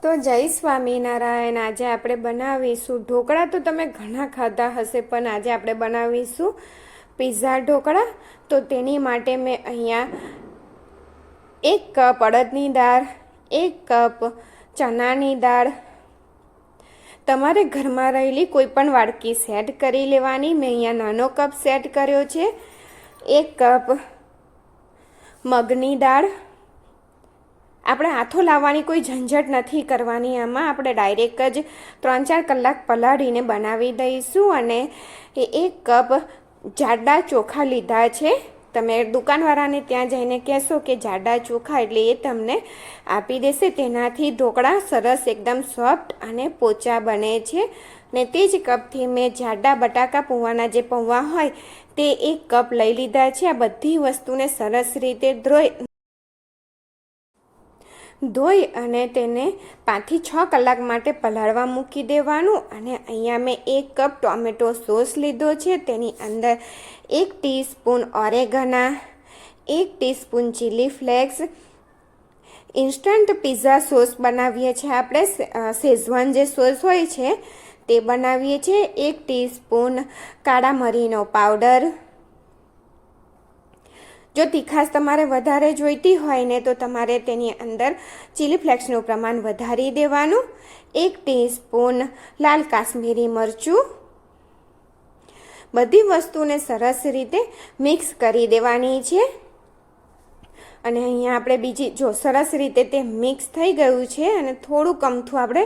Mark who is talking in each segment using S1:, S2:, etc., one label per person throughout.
S1: તો જય સ્વામિનારાયણ। આજે આપણે બનાવીશું ઢોકળા। તો તમે ઘણા ખાધા હશે, પણ આજે આપણે બનાવીશું પિઝા ઢોકળા। તો તેની માટે મેં અહીંયા 1 કપ અડદની દાળ, 1 કપ ચણાની દાળ, તમારે ઘરમાં રહેલી કોઈ પણ વાડકી સેટ કરી લેવાની। મેં અહીંયા નાનો કપ સેટ કર્યો છે। 1 કપ મગની દાળ। આપણે હાથો લાવવાની કોઈ ઝંઝટ નથી કરવાની। આમાં આપણે ડાયરેક્ટ જ 3-4 કલાક પલાળીને બનાવી દઈશું। અને 1 કપ જાડા ચોખા લીધા છે। તમે દુકાનવાળાને ત્યાં જઈને કહેશો કે જાડા ચોખા, એટલે એ તમને આપી દેશે। તેનાથી ઢોકળા સરસ એકદમ સોફ્ટ અને પોચા બને છે। ને તે જ કપથી મેં જાડા બટાકા પૌવાના જે પૌવા હોય તે 1 કપ લઈ લીધા છે। આ બધી વસ્તુને સરસ રીતે ધોઈ અને તેને 5 થી 6 કલાક માટે પલાળવા મૂકી દેવાનું। અને અહીંયા મેં 1 કપ ટોમેટો સોસ લીધો છે। તેની અંદર 1 teaspoon oregano, 1 teaspoon chilli flakes, instant pizza sauce બનાવીએ છીએ આપણે, શેઝવાન જે સોસ હોય છે તે બનાવીએ છીએ, 1 ટીસ્પૂન કાળા મરીનો પાવડર। જો તીખાશ તમારે વધારે જોઈતી હોય ને તો તમારે તેની અંદર ચીલી ફ્લેક્સનું પ્રમાણ વધારી દેવાનું। 1 ટીસ્પૂન લાલ કાશ્મીરી મરચું। બધી વસ્તુને સરસ રીતે મિક્સ કરી દેવાની છે। અને અહીંયા આપણે બીજી જો સરસ રીતે તે મિક્સ થઈ ગયું છે। અને થોડું કમથું આપણે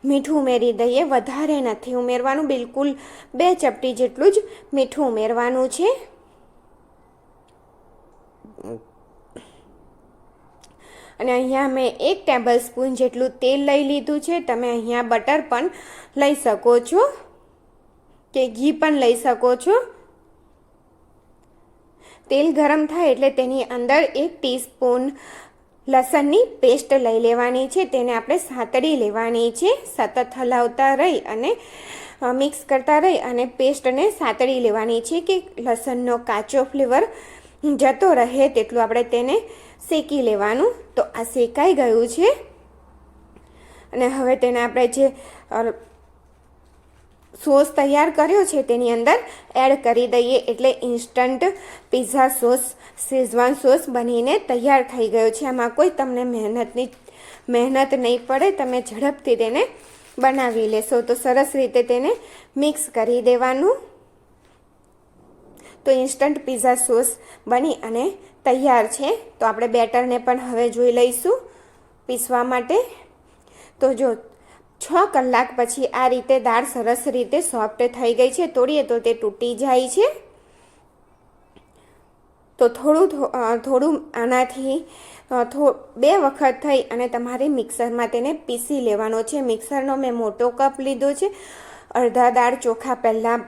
S1: મીઠું ઉમેરી દઈએ, વધારે નથી ઉમેરવાનું, બિલકુલ 2 ચપટી જેટલું જ મીઠું ઉમેરવાનું છે। અને અહીંયા મેં 1 ટેબલ સ્પૂન જેટલું તેલ લઈ લીધું છે। તમે અહીંયા બટર પણ લઈ શકો છો કે ઘી પણ લઈ શકો છો। તેલ ગરમ થાય એટલે તેની અંદર 1 ટીસ્પૂન લસણની પેસ્ટ લઈ લેવાની છે। તેને આપણે સાતળી લેવાની છે। સતત હલાવતા રહી અને મિક્સ કરતા રહી અને પેસ્ટને સાતળી લેવાની છે કે લસણનો કાચો ફ્લેવર જતો રહે તેટલું આપણે તેને શેકી લેવાનું। તો આ શેકાઈ ગયું છે। અને હવે તેને આપણે જે સોસ તૈયાર કર્યો છે તેની અંદર એડ કરી દઈએ, એટલે instant pizza sauce, Schezwan sauce બનીને તૈયાર થઈ ગયો છે। આમાં કોઈ તમને મહેનત નહીં પડે, તમે ઝડપથી તેને બનાવી લેશો। તો સરસ રીતે તેને મિક્સ કરી દેવાનું। તો ઇન્સ્ટન્ટ પિઝા સોસ બની અને તૈયાર છે। તો આપણે બેટરને પણ હવે જોઈ લઈશું પીસવા માટે। તો જો 6 કલાક પછી આ રીતે દાળ સરસ રીતે સોફ્ટ થઈ ગઈ છે। તોડીએ તો તે તૂટી જાય છે। તો થોડું આનાથી 2 વખત થઈ અને તમારે મિક્સરમાં તેને પીસી લેવાનો છે। મિક્સરનો મેં મોટો કપ લીધો છે। અડધા દાળ ચોખા પહેલાં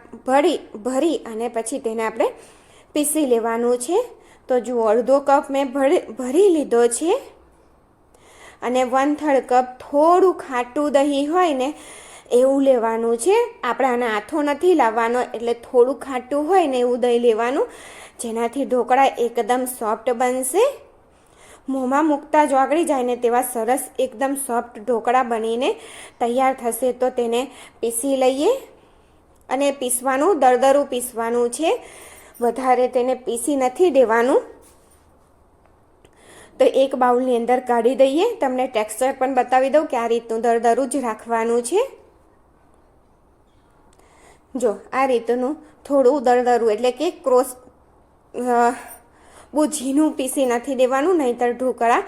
S1: ભરી અને પછી તેને આપણે પીસી લેવાનું છે। તો જુઓ, અડધો કપ મેં ભરી લીધો છે। અને 1/3 કપ થોડું ખાટું દહીં હોય ને એવું લેવાનું છે। આપણે આને આથો નથી લાવવાનો, એટલે થોડું ખાટું હોય ને એવું દહીં લેવાનું, જેનાથી ઢોકળા એકદમ સોફ્ટ બનશે। મોંમાં મૂકતા જ ઓગળી જાય ને તેવા સરસ એકદમ સોફ્ટ ઢોકળા બનીને તૈયાર થશે। તો તેને પીસી લઈએ અને પીસવાનું દરદરું પીસવાનું છે, વધારે તેને પીસી નથી દેવાનું। તો એક બાઉલની અંદર કાઢી દઈએ। તમને ટેક્સચર પણ બતાવી દઉં કે આ રીતનું દરદરું જ રાખવાનું છે। જો આ રીતનું થોડું દરદરું, એટલે કે બહુ ઝીણું પીસી નથી દેવાનું, નહીંતર ઢોકળા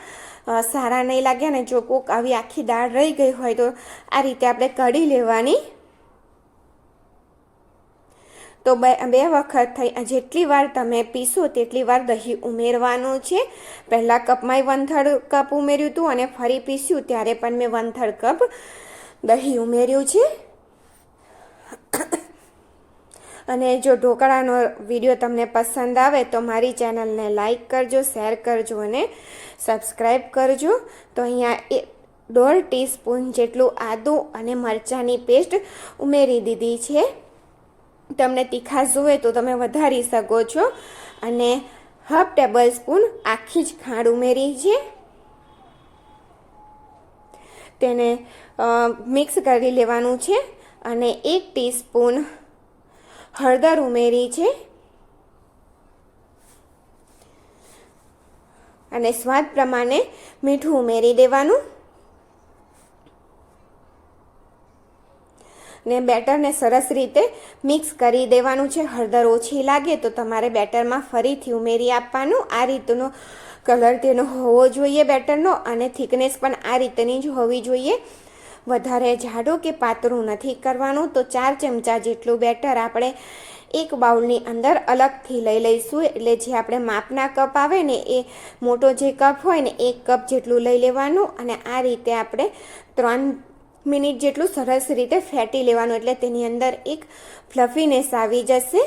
S1: સારા નહીં લાગે। અને જો કોક આવી આખી દાળ રહી ગઈ હોય તો આ રીતે આપણે કઢી લેવાની। તો 2 વખત થઈ, જેટલી વાર તમે પીસો તેટલી વાર દહીં ઉમેરવાનું છે। પહેલા કપમાં 1/3 કપ ઉમેર્યું હતું અને ફરી પીસ્યું ત્યારે પણ મેં 1/3 કપ દહીં ઉમેર્યું છે। અને જો ઢોકળાનો વિડીયો તમને પસંદ આવે તો મારી ચેનલને લાઈક કરજો, શેર કરજો અને સબસ્ક્રાઈબ કરજો। તો અહીંયા 1.5 ટીસ્પૂન જેટલું આદું અને મરચાંની પેસ્ટ ઉમેરી દીધી છે। તમને તીખાશ જોઈએ તો તમે વધારી શકો છો। અને 1/2 ટેબલ સ્પૂન આખી જ ખાંડ ઉમેરી છે। તેને મિક્સ કરી લેવાનું છે અને 1 ટીસ્પૂન હળદર ઉમેરી છે અને સ્વાદ પ્રમાણે મીઠું ઉમેરી દેવાનું ને બેટરને સરસ રીતે મિક્સ કરી દેવાનું છે. હળદર ઓછી લાગે તો તમારે બેટરમાં ફરીથી ઉમેરી આપવાનું. આ રીતનો કલર તેનો હોવો જોઈએ બેટરનો અને થિકનેસ પણ આ રીતની જ હોવી જોઈએ. વધારે જાડું કે પાતળું નથી કરવાનું. તો 4 ચમચા જેટલું બેટર આપણે એક બાઉલની અંદર અલગથી લઈ લઈશું. એટલે જે આપણે માપના કપ આવે ને એ મોટો જે કપ હોય ને 1 કપ જેટલું લઈ લેવાનું અને આ રીતે આપણે 3 મિનિટ જેટલું સરસ રીતે ફેટી લેવાનું. એટલે તેની અંદર એક ફ્લફીનેસ આવી જશે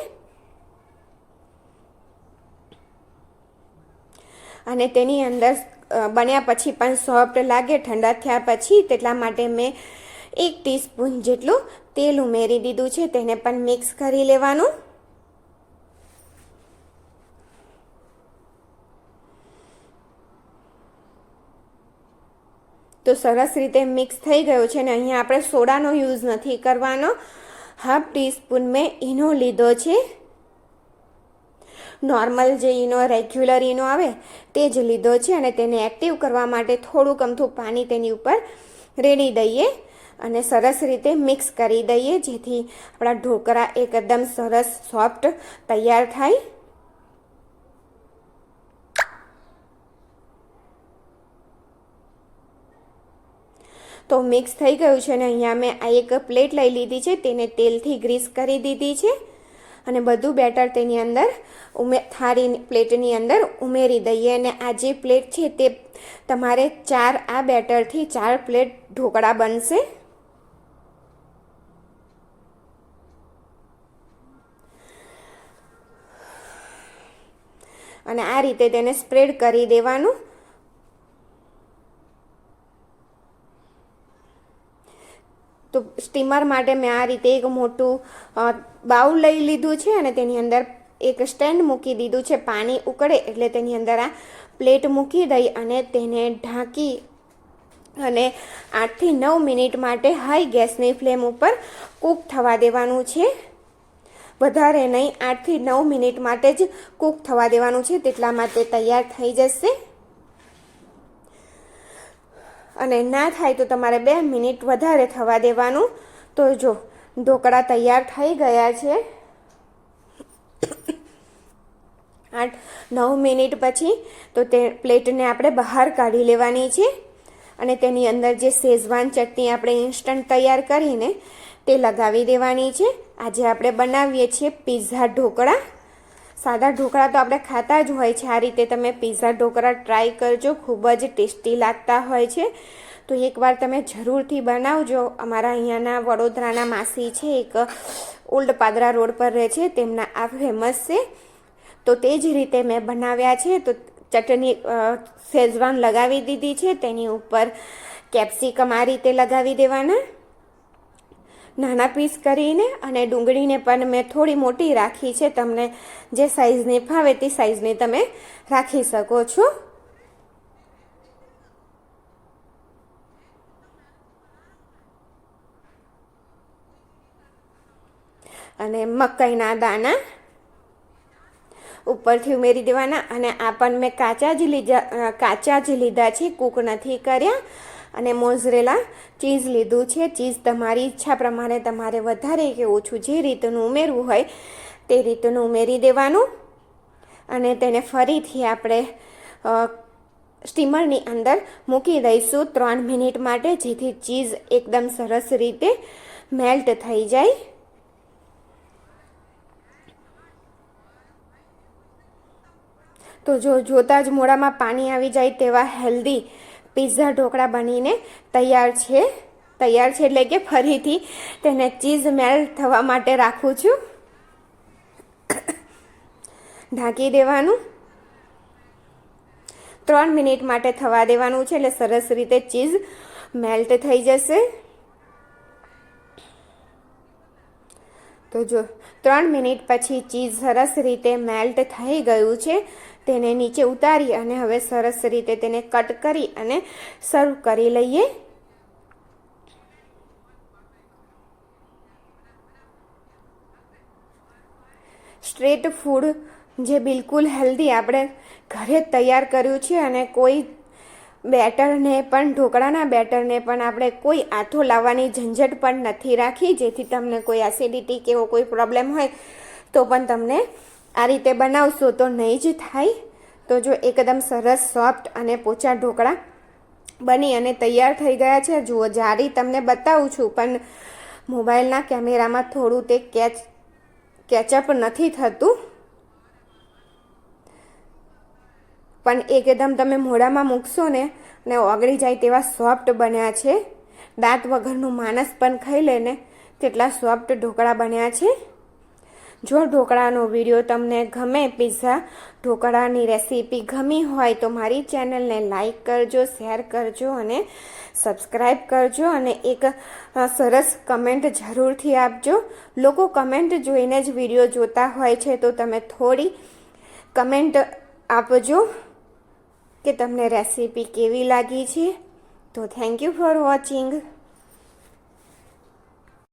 S1: અને તેની અંદર બન્યા પછી પણ સોફ્ટ લાગે ઠંડા થયા પછી. તેટલા માટે મેં 1 ટીસ્પૂન જેટલું તેલ ઉમેરી દીધું છે. તેને પણ મિક્સ કરી લેવાનું. તો સરસ રીતે મિક્સ થઈ ગયું છે ને અહીંયા આપણે સોડાનો યુઝ નથી કરવાનો. 1/2 ટીસ્પૂન મેં ઈનો લીધો છે. નોર્મલ જે ઈનો રેગ્યુલર ઈનો આવે તે જ લીધો છે અને તેને એક્ટિવ કરવા માટે થોડુંક અમથું પાણી તેની ઉપર રેડી દઈએ અને સરસ રીતે મિક્સ કરી દઈએ જેથી આપણા ઢોકળા એકદમ સરસ સોફ્ટ તૈયાર થાય. તો મિક્સ થઈ ગયું છે અને અહીંયા મેં આ એક પ્લેટ લઈ લીધી છે. તેને તેલથી ગ્રીસ કરી દીધી છે અને બધું બેટર તેની અંદર થાળી પ્લેટની અંદર ઉમેરી દઈએ અને આ જે પ્લેટ છે તે તમારે આ બેટરથી 4 પ્લેટ ઢોકળા બનશે. અને આ રીતે તેને સ્પ્રેડ કરી દેવાનું. તો સ્ટીમર માટે મેં આ રીતે એક મોટું બાઉલ લઈ લીધું છે અને તેની અંદર એક સ્ટેન્ડ મૂકી દીધું છે. પાણી ઉકળે એટલે તેની અંદર આ પ્લેટ મૂકી દઈ અને તેને ઢાંકી અને 8 થી 9 મિનિટ માટે હાઈ ગેસની ફ્લેમ ઉપર કૂક થવા દેવાનું છે. વધારે નહીં, 8 થી 9 મિનિટ માટે જ કૂક થવા દેવાનું છે. તેટલામાં તે તૈયાર થઈ જશે અને ના થાય તો તમારે 2 મિનિટ વધારે થવા દેવાનું. તો જો ઢોકળા તૈયાર થઈ ગયા છે. 8-9 મિનિટ પછી તો તે પ્લેટને આપણે બહાર કાઢી લેવાની છે અને તેની અંદર જે શેઝવાન ચટણી આપણે ઇન્સ્ટન્ટ તૈયાર કરીને તે લગાવી દેવાની છે. આજે આપણે બનાવીએ છીએ પિઝા ઢોકળા. સાદા ઢોકળા તો આપણે ખાતા જ હોય છે. આ રીતે તમે પિઝા ઢોકળા ટ્રાય કરજો, ખૂબ જ ટેસ્ટી લાગતા હોય છે. તો એકવાર તમે જરૂરથી બનાવજો. અમારા અહીંયાના વડોદરાના માસી છે, એક ઓલ્ડ પાદરા રોડ પર રહે છે, તેમના આ ફેમસ છે. તો તે જ રીતે મેં બનાવ્યા છે. તો ચટણી શેઝવાન લગાવી દીધી છે, તેની ઉપર કેપ્સિકમ આ રીતે લગાવી દેવાના નાના પીસ કરીને અને ડુંગળીને પણ મેં થોડી મોટી રાખી છે. તમને જે સાઈઝની ફાવે તે સાઈઝની તમે રાખી શકો છો. અને મકાઈના દાણા ઉપરથી ઉમેરી દેવાના અને આ પણ મેં કાચા જ લીધા છે, કૂક નથી કર્યા. અને મોઝરેલા ચીઝ લીધું છે. ચીઝ તમારી ઈચ્છા પ્રમાણે તમારે વધારે કે ઓછું જે રીતનું ઉમેરવું હોય તે રીતનું ઉમેરી દેવાનું અને તેને ફરીથી આપણે સ્ટીમરની અંદર મૂકી દઈશું 3 મિનિટ માટે, જેથી ચીઝ એકદમ સરસ રીતે મેલ્ટ થઈ જાય. તો જોતાં જ મોઢામાં પાણી આવી જાય તેવા હેલ્ધી પિઝા ઢોકળા બનીને તૈયાર છે એટલે કે ફરીથી તેને ચીઝ મેલ્ટ થવા માટે રાખું છું. ઢાંકી દેવાનું, 3 મિનિટ માટે થવા દેવાનું છે એટલે સરસ રીતે ચીઝ મેલ્ટ થઈ જશે. તો જો 3 મિનિટ પછી ચીઝ સરસ રીતે મેલ્ટ થઈ ગયું છે. તેને નીચે ઉતારી અને હવે સરસ રીતે તેને કટ કરી અને સર્વ કરી લઈએ. સ્ટ્રીટ ફૂડ જે બિલકુલ હેલ્ધી આપણે ઘરે જ તૈયાર કર્યું છે અને કોઈ બેટરને પણ ઢોકળાના બેટરને પણ આપણે કોઈ આથો લાવવાની ઝંઝટ પણ નથી રાખી, જેથી તમને કોઈ એસિડિટી કે એવો કોઈ પ્રોબ્લેમ હોય તો પણ તમને આ રીતે બનાવશો તો નહીં જ થાય. તો જો એકદમ સરસ સોફ્ટ અને પોચા ઢોકળા બની અને તૈયાર થઈ ગયા છે. જુઓ, જારી તમને બતાવું છું પણ મોબાઈલના કેમેરામાં થોડું તે કેચઅપ નથી થતું, પણ એકદમ તમે મોઢામાં મૂકશો ને અને ઓગળી જાય તેવા સોફ્ટ બન્યા છે. દાંત વગરનું માણસ પણ ખાઈ લે ને તેટલા સોફ્ટ ઢોકળા બન્યા છે. જો ઢોકળાનો વિડીયો તમને ગમે, પિઝા ઢોકળાની રેસીપી ગમી હોય તો મારી ચેનલને લાઈક કરજો, શેર કરજો અને સબસ્ક્રાઈબ કરજો અને એક સરસ કમેન્ટ જરૂરથી આપજો. લોકો કમેન્ટ જોઈને જ વિડીયો જોતા હોય છે, તો તમે થોડી કમેન્ટ આપજો કે તમને રેસીપી કેવી લાગી છે. તો થેન્ક યુ ફોર વોચિંગ.